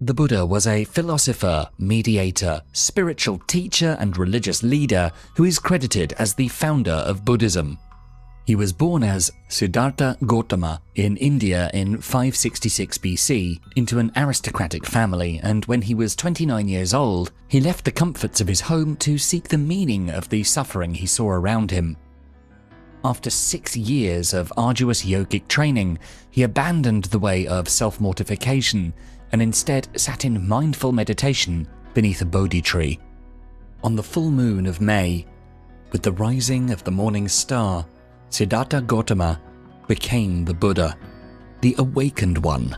The Buddha was a philosopher, mediator, spiritual teacher, and religious leader who is credited as the founder of Buddhism. He was born as Siddhartha Gautama in India in 566 BC into an aristocratic family, and when he was 29 years old, he left the comforts of his home to seek the meaning of the suffering he saw around him. After 6 years of arduous yogic training, he abandoned the way of self-mortification and instead sat in mindful meditation beneath a Bodhi tree. On the full moon of May, with the rising of the morning star, Siddhartha Gautama became the Buddha, the awakened one.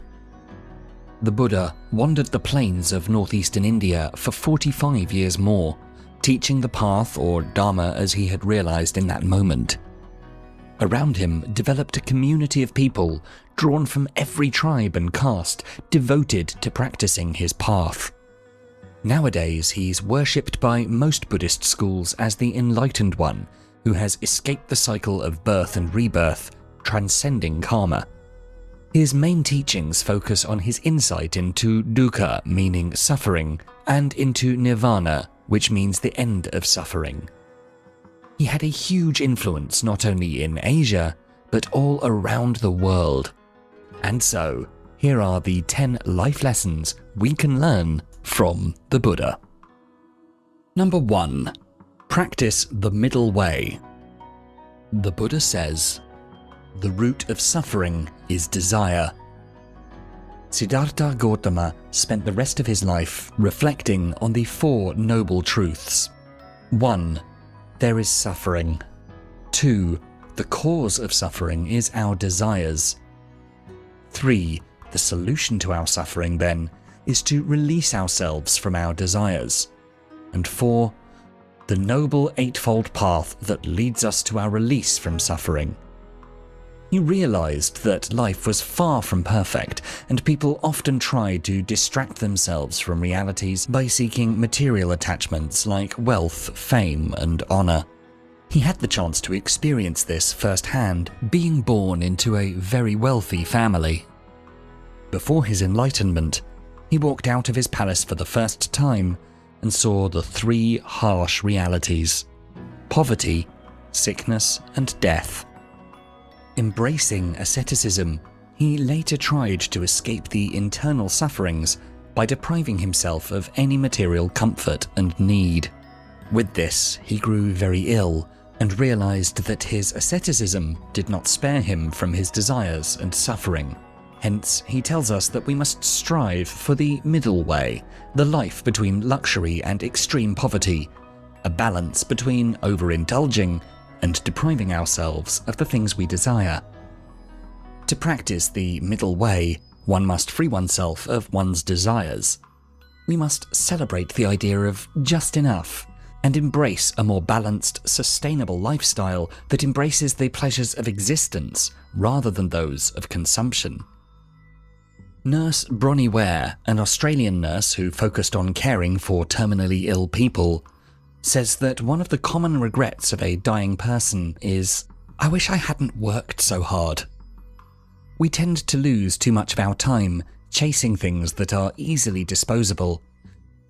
The Buddha wandered the plains of northeastern India for 45 years more, teaching the path or Dharma as he had realized in that moment. Around him developed a community of people drawn from every tribe and caste, devoted to practicing his path. Nowadays, he's worshipped by most Buddhist schools as the enlightened one, who has escaped the cycle of birth and rebirth, transcending karma. His main teachings focus on his insight into dukkha, meaning suffering, and into nirvana, which means the end of suffering. He had a huge influence not only in Asia, but all around the world. And so, here are the 10 life lessons we can learn from the Buddha. Number 1. Practice the middle way. The Buddha says, "The root of suffering is desire." Siddhartha Gautama spent the rest of his life reflecting on the 4 noble truths. 1. There is suffering. 2. The cause of suffering is our desires. 3. The solution to our suffering, then, is to release ourselves from our desires. And 4. The noble eightfold path that leads us to our release from suffering. He realized that life was far from perfect, and people often try to distract themselves from realities by seeking material attachments like wealth, fame, and honor. He had the chance to experience this firsthand, being born into a very wealthy family. Before his enlightenment, he walked out of his palace for the first time and saw the 3 harsh realities: poverty, sickness, and death. Embracing asceticism, he later tried to escape the internal sufferings by depriving himself of any material comfort and need. With this, he grew very ill and realized that his asceticism did not spare him from his desires and suffering. Hence, he tells us that we must strive for the middle way, the life between luxury and extreme poverty, a balance between overindulging and depriving ourselves of the things we desire. To practice the middle way, one must free oneself of one's desires. We must celebrate the idea of just enough and embrace a more balanced, sustainable lifestyle that embraces the pleasures of existence rather than those of consumption. Nurse Bronnie Ware, an Australian nurse who focused on caring for terminally ill people, says that one of the common regrets of a dying person is, "I wish I hadn't worked so hard." We tend to lose too much of our time chasing things that are easily disposable,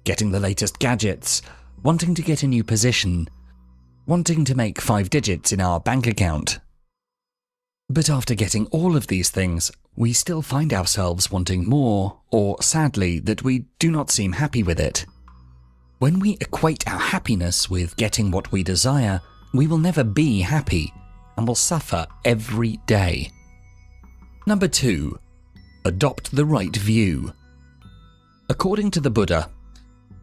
getting the latest gadgets, wanting to get a new position, wanting to make 5 digits in our bank account. But after getting all of these things, we still find ourselves wanting more, or sadly, that we do not seem happy with it. When we equate our happiness with getting what we desire, we will never be happy and will suffer every day. Number 2. Adopt the right view. According to the Buddha,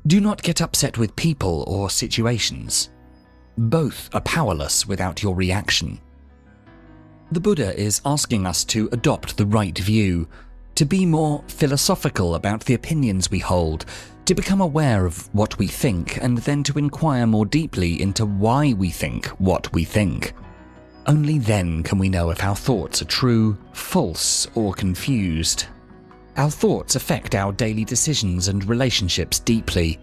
do not get upset with people or situations. Both are powerless without your reaction. The Buddha is asking us to adopt the right view, to be more philosophical about the opinions we hold, to become aware of what we think, and then to inquire more deeply into why we think what we think. Only then can we know if our thoughts are true, false, or confused. Our thoughts affect our daily decisions and relationships deeply,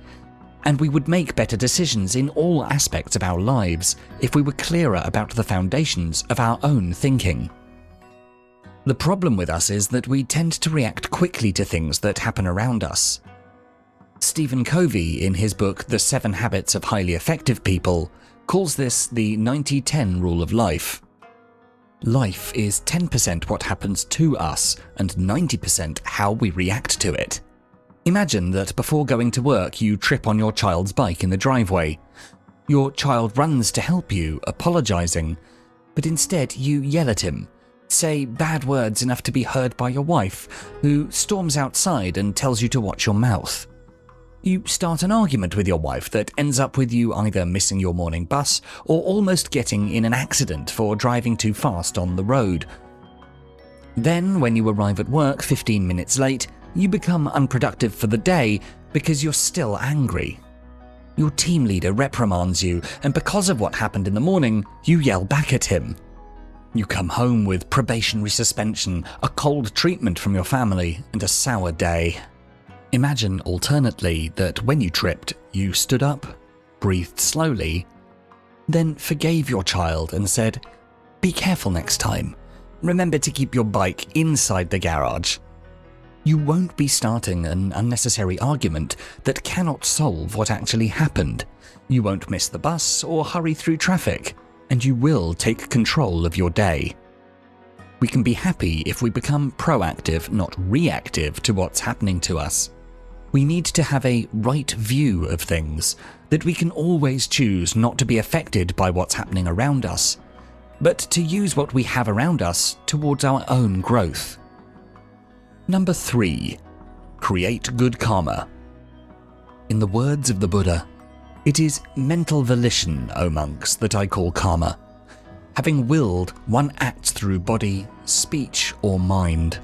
and we would make better decisions in all aspects of our lives if we were clearer about the foundations of our own thinking. The problem with us is that we tend to react quickly to things that happen around us. Stephen Covey, in his book The 7 Habits of Highly Effective People, calls this the 90-10 rule of life. Life is 10% what happens to us and 90% how we react to it. Imagine that before going to work you trip on your child's bike in the driveway. Your child runs to help you, apologizing, but instead you yell at him, say bad words enough to be heard by your wife, who storms outside and tells you to watch your mouth. You start an argument with your wife that ends up with you either missing your morning bus or almost getting in an accident for driving too fast on the road. Then, when you arrive at work 15 minutes late, you become unproductive for the day because you're still angry. Your team leader reprimands you, and because of what happened in the morning, you yell back at him. You come home with probationary suspension, a cold treatment from your family, and a sour day. Imagine alternately that when you tripped, you stood up, breathed slowly, then forgave your child and said, "Be careful next time. Remember to keep your bike inside the garage." You won't be starting an unnecessary argument that cannot solve what actually happened. You won't miss the bus or hurry through traffic, and you will take control of your day. We can be happy if we become proactive, not reactive to what's happening to us. We need to have a right view of things, that we can always choose not to be affected by what's happening around us, but to use what we have around us towards our own growth. Number 3. Create good karma. In the words of the Buddha, "It is mental volition, O monks, that I call karma. Having willed, one acts through body, speech, or mind."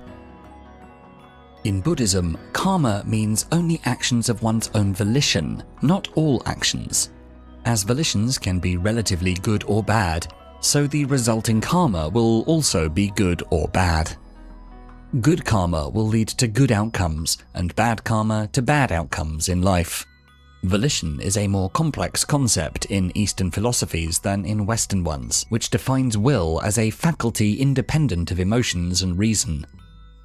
In Buddhism, karma means only actions of one's own volition, not all actions. As volitions can be relatively good or bad, so the resulting karma will also be good or bad. Good karma will lead to good outcomes, and bad karma to bad outcomes in life. Volition is a more complex concept in Eastern philosophies than in Western ones, which defines will as a faculty independent of emotions and reason.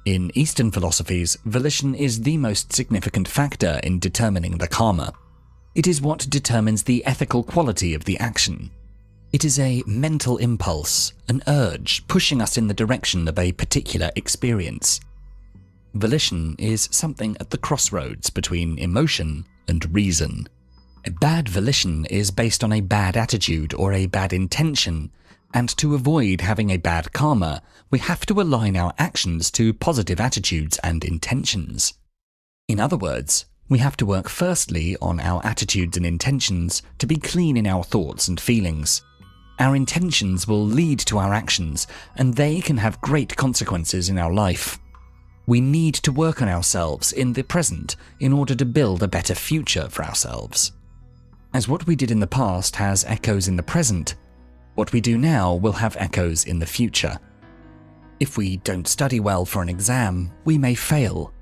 In Eastern philosophies, volition is the most significant factor in determining the karma. It is what determines the ethical quality of the action. It is a mental impulse, an urge pushing us in the direction of a particular experience. Volition is something at the crossroads between emotion and reason. A bad volition is based on a bad attitude or a bad intention, and to avoid having a bad karma, we have to align our actions to positive attitudes and intentions. In other words, we have to work firstly on our attitudes and intentions to be clean in our thoughts and feelings. Our intentions will lead to our actions, and they can have great consequences in our life. We need to work on ourselves in the present in order to build a better future for ourselves. As what we did in the past has echoes in the present, what we do now will have echoes in the future. If we don't study well for an exam, we may fail.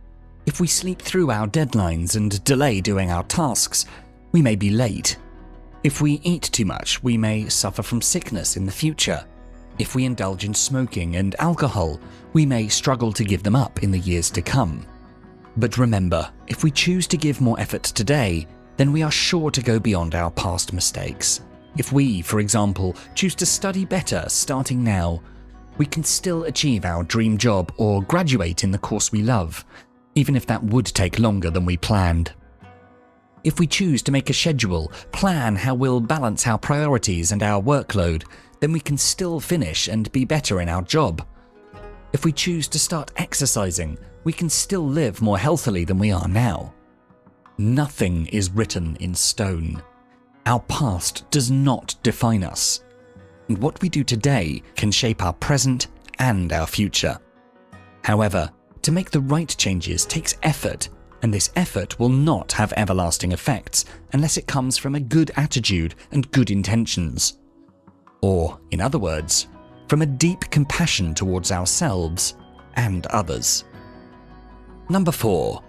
If we sleep through our deadlines and delay doing our tasks, we may be late. If we eat too much, we may suffer from sickness in the future. If we indulge in smoking and alcohol, we may struggle to give them up in the years to come. But remember, if we choose to give more effort today, then we are sure to go beyond our past mistakes. If we, for example, choose to study better starting now, we can still achieve our dream job or graduate in the course we love, even if that would take longer than we planned. If we choose to make a schedule, plan how we'll balance our priorities and our workload, then we can still finish and be better in our job. If we choose to start exercising, we can still live more healthily than we are now. Nothing is written in stone. Our past does not define us, and what we do today can shape our present and our future. However, to make the right changes takes effort, and this effort will not have everlasting effects unless it comes from a good attitude and good intentions. Or, in other words, from a deep compassion towards ourselves and others. Number 4.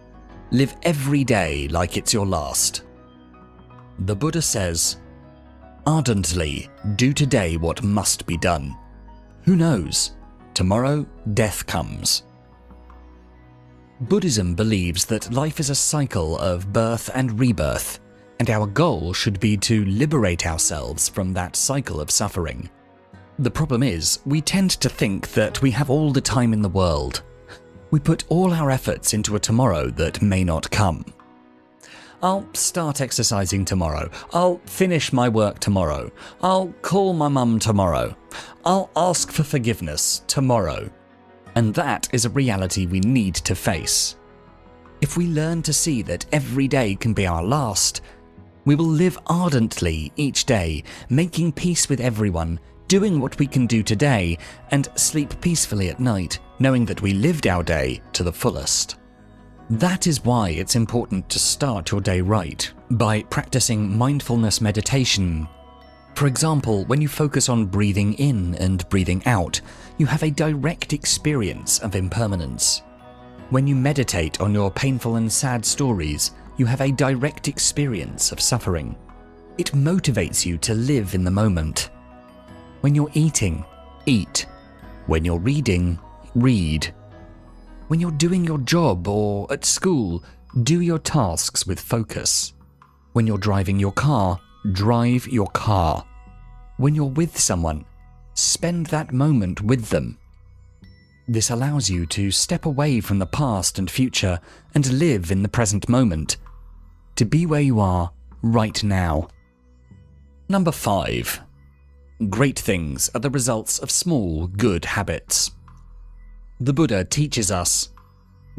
Live every day like it's your last. The Buddha says, "Ardently do today what must be done. Who knows? Tomorrow, death comes. Buddhism believes that life is a cycle of birth and rebirth, and our goal should be to liberate ourselves from that cycle of suffering. The problem is, we tend to think that we have all the time in the world. We put all our efforts into a tomorrow that may not come. I'll start exercising tomorrow. I'll finish my work tomorrow. I'll call my mum tomorrow. I'll ask for forgiveness tomorrow. And that is a reality we need to face. If we learn to see that every day can be our last, we will live ardently each day, making peace with everyone, doing what we can do today, and sleep peacefully at night, knowing that we lived our day to the fullest. That is why it's important to start your day right, by practicing mindfulness meditation. For example, when you focus on breathing in and breathing out, you have a direct experience of impermanence. When you meditate on your painful and sad stories, you have a direct experience of suffering. It motivates you to live in the moment. When you're eating, eat. When you're reading, read. When you're doing your job or at school, do your tasks with focus. When you're driving your car, drive your car. When you're with someone, spend that moment with them. This allows you to step away from the past and future and live in the present moment, to be where you are right now. Number 5. Great things are the results of small, good habits. The Buddha teaches us,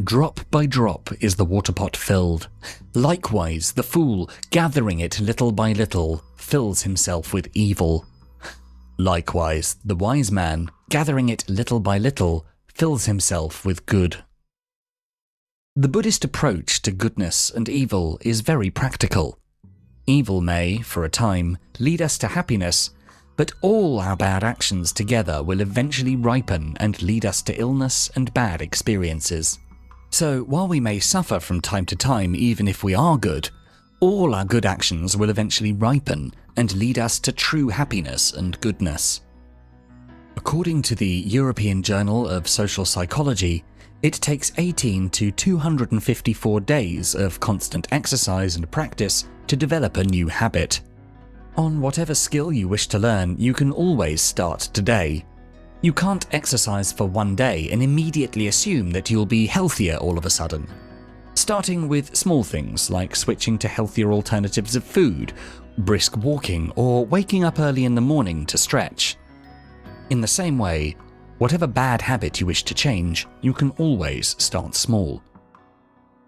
drop by drop is the water pot filled. Likewise, the fool, gathering it little by little, fills himself with evil. Likewise, the wise man, gathering it little by little, fills himself with good. The Buddhist approach to goodness and evil is very practical. Evil may, for a time, lead us to happiness, but all our bad actions together will eventually ripen and lead us to illness and bad experiences. So while we may suffer from time to time even if we are good, all our good actions will eventually ripen and lead us to true happiness and goodness. According to the European Journal of Social Psychology, it takes 18 to 254 days of constant exercise and practice to develop a new habit. On whatever skill you wish to learn, you can always start today. You can't exercise for one day and immediately assume that you'll be healthier all of a sudden. Starting with small things like switching to healthier alternatives of food, brisk walking, or waking up early in the morning to stretch. In the same way, whatever bad habit you wish to change, you can always start small.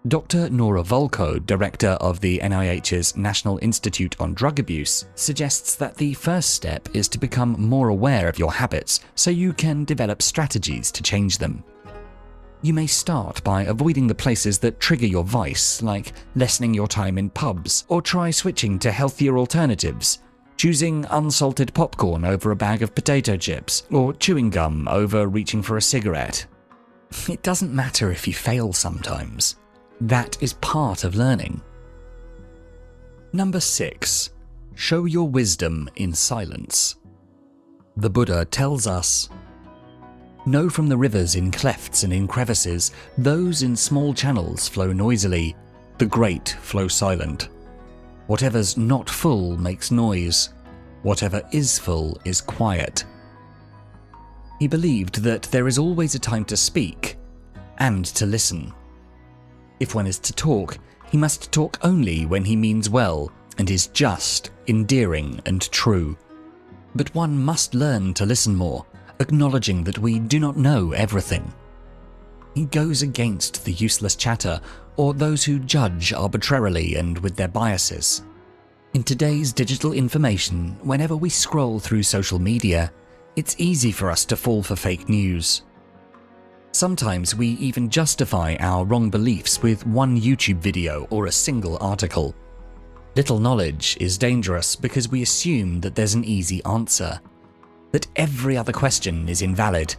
Dr. Nora Volkow, director of the NIH's National Institute on Drug Abuse, suggests that the first step is to become more aware of your habits so you can develop strategies to change them. You may start by avoiding the places that trigger your vice, like lessening your time in pubs, or try switching to healthier alternatives, choosing unsalted popcorn over a bag of potato chips, or chewing gum over reaching for a cigarette. It doesn't matter if you fail sometimes. That is part of learning. Number 6. Show your wisdom in silence. The Buddha tells us, know from the rivers in clefts and in crevices, those in small channels flow noisily, the great flow silent. Whatever's not full makes noise, whatever is full is quiet. He believed that there is always a time to speak and to listen. If one is to talk, he must talk only when he means well and is just, endearing, and true. But one must learn to listen more, acknowledging that we do not know everything. He goes against the useless chatter or those who judge arbitrarily and with their biases. In today's digital information, whenever we scroll through social media, it's easy for us to fall for fake news. Sometimes we even justify our wrong beliefs with one YouTube video or a single article. Little knowledge is dangerous because we assume that there's an easy answer, that every other question is invalid,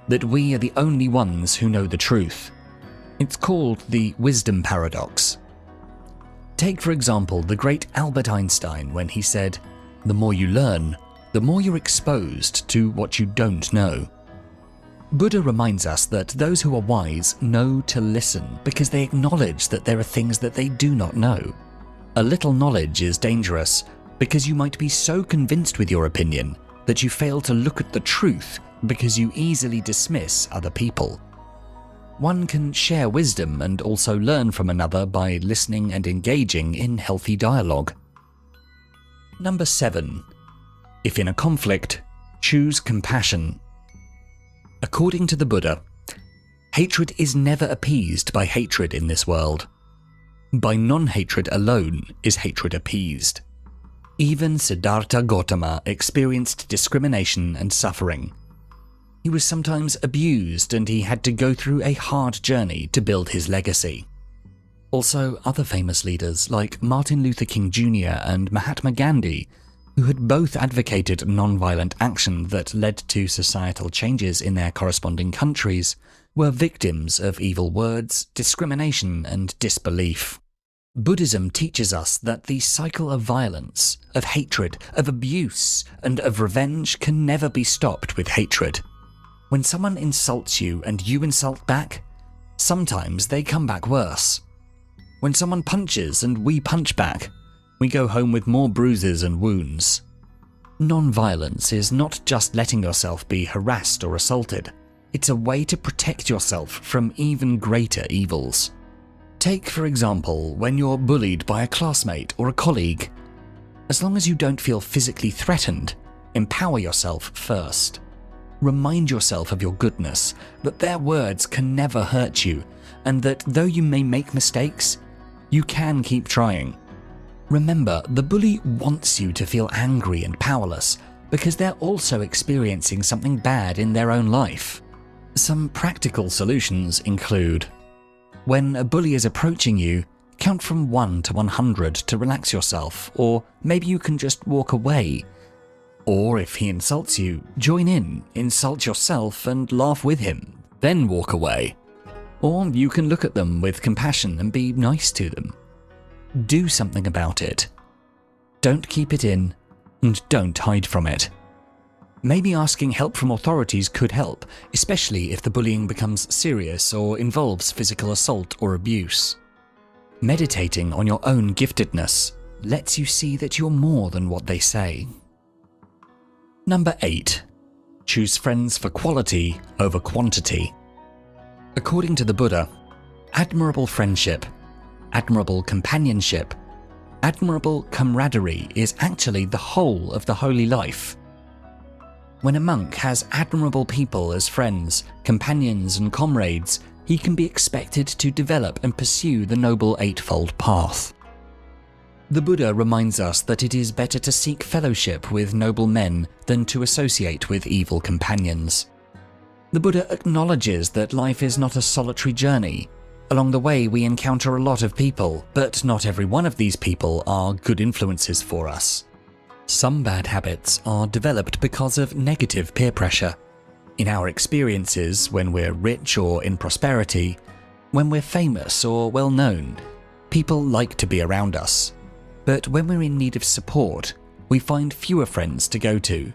that we are the only ones who know the truth. It's called the wisdom paradox. Take, for example, the great Albert Einstein when he said, "The more you learn, the more you're exposed to what you don't know." Buddha reminds us that those who are wise know to listen because they acknowledge that there are things that they do not know. A little knowledge is dangerous because you might be so convinced with your opinion that you fail to look at the truth because you easily dismiss other people. One can share wisdom and also learn from another by listening and engaging in healthy dialogue. Number 7. If in a conflict, choose compassion. According to the Buddha, hatred is never appeased by hatred in this world. By non-hatred alone is hatred appeased. Even Siddhartha Gautama experienced discrimination and suffering. He was sometimes abused and he had to go through a hard journey to build his legacy. Also, other famous leaders like Martin Luther King Jr. and Mahatma Gandhi, who had both advocated non-violent action that led to societal changes in their corresponding countries, were victims of evil words, discrimination, and disbelief. Buddhism teaches us that the cycle of violence, of hatred, of abuse, and of revenge can never be stopped with hatred. When someone insults you and you insult back, sometimes they come back worse. When someone punches and we punch back, we go home with more bruises and wounds. Non-violence is not just letting yourself be harassed or assaulted. It's a way to protect yourself from even greater evils. Take, for example, when you're bullied by a classmate or a colleague. As long as you don't feel physically threatened, empower yourself first. Remind yourself of your goodness, that their words can never hurt you, and that though you may make mistakes, you can keep trying. Remember, the bully wants you to feel angry and powerless because they're also experiencing something bad in their own life. Some practical solutions include: when a bully is approaching you, count from 1 to 100 to relax yourself, or maybe you can just walk away. Or if he insults you, join in, insult yourself and laugh with him, then walk away. Or you can look at them with compassion and be nice to them. Do something about it. Don't keep it in, and don't hide from it. Maybe asking help from authorities could help, especially if the bullying becomes serious or involves physical assault or abuse. Meditating on your own giftedness lets you see that you're more than what they say. Number 8. Choose friends for quality over quantity. According to the Buddha, admirable friendship, admirable companionship, admirable camaraderie is actually the whole of the holy life. When a monk has admirable people as friends, companions, and comrades, he can be expected to develop and pursue the Noble Eightfold Path. The Buddha reminds us that it is better to seek fellowship with noble men than to associate with evil companions. The Buddha acknowledges that life is not a solitary journey. Along the way, we encounter a lot of people, but not every one of these people are good influences for us. Some bad habits are developed because of negative peer pressure. In our experiences, when we're rich or in prosperity, when we're famous or well-known, people like to be around us. But when we're in need of support, we find fewer friends to go to.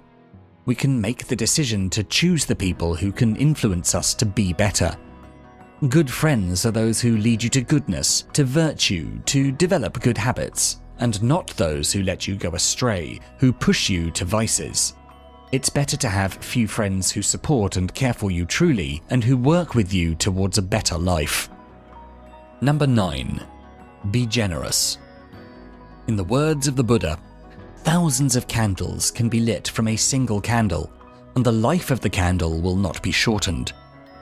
We can make the decision to choose the people who can influence us to be better. Good friends are those who lead you to goodness, to virtue, to develop good habits, and not those who let you go astray, who push you to vices. It's better to have few friends who support and care for you truly, and who work with you towards a better life. Number 9. Be generous. In the words of the Buddha, thousands of candles can be lit from a single candle, and the life of the candle will not be shortened.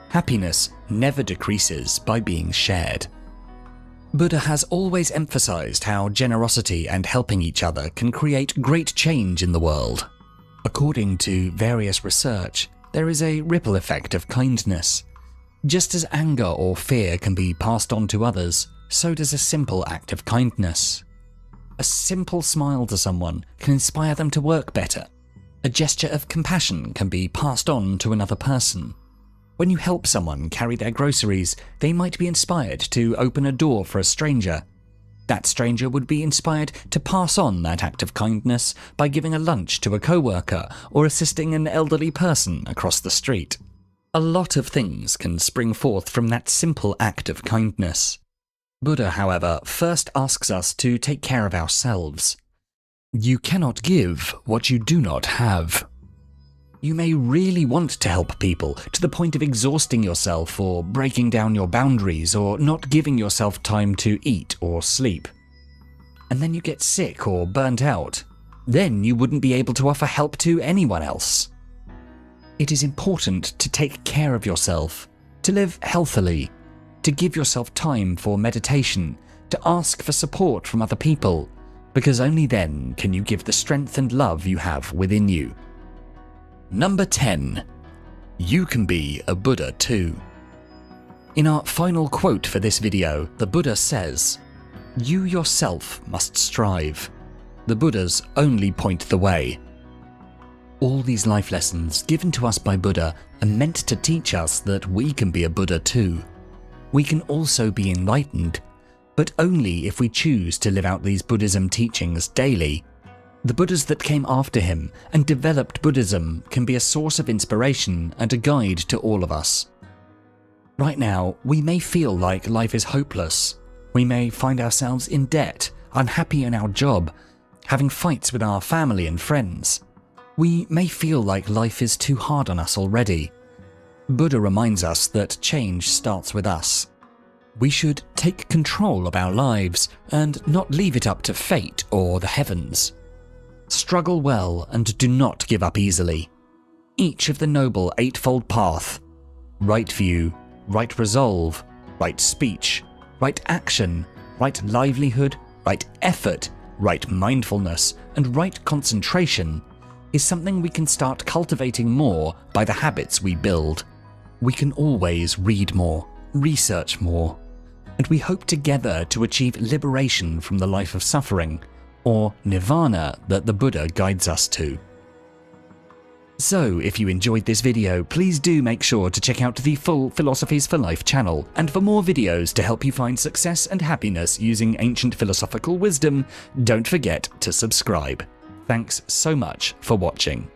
Happiness never decreases by being shared. Buddha has always emphasized how generosity and helping each other can create great change in the world. According to various research, there is a ripple effect of kindness. Just as anger or fear can be passed on to others, so does a simple act of kindness. A simple smile to someone can inspire them to work better. A gesture of compassion can be passed on to another person. When you help someone carry their groceries, they might be inspired to open a door for a stranger. That stranger would be inspired to pass on that act of kindness by giving a lunch to a co-worker or assisting an elderly person across the street. A lot of things can spring forth from that simple act of kindness. Buddha, however, first asks us to take care of ourselves. You cannot give what you do not have. You may really want to help people to the point of exhausting yourself or breaking down your boundaries or not giving yourself time to eat or sleep. And then you get sick or burnt out. Then you wouldn't be able to offer help to anyone else. It is important to take care of yourself, to live healthily, to give yourself time for meditation, to ask for support from other people, because only then can you give the strength and love you have within you. Number 10. You can be a Buddha too. In our final quote for this video, the Buddha says, "You yourself must strive. The Buddhas only point the way." All these life lessons given to us by Buddha are meant to teach us that we can be a Buddha too. We can also be enlightened, but only if we choose to live out these Buddhism teachings daily. The Buddhas that came after him and developed Buddhism can be a source of inspiration and a guide to all of us. Right now, we may feel like life is hopeless. We may find ourselves in debt, unhappy in our job, having fights with our family and friends. We may feel like life is too hard on us already. Buddha reminds us that change starts with us. We should take control of our lives and not leave it up to fate or the heavens. Struggle well and do not give up easily. Each of the Noble Eightfold Path, right view, right resolve, right speech, right action, right livelihood, right effort, right mindfulness, and right concentration, is something we can start cultivating more by the habits we build. We can always read more, research more, and we hope together to achieve liberation from the life of suffering, or nirvana that the Buddha guides us to. So, if you enjoyed this video, please do make sure to check out the full Philosophies for Life channel, and for more videos to help you find success and happiness using ancient philosophical wisdom, don't forget to subscribe. Thanks so much for watching.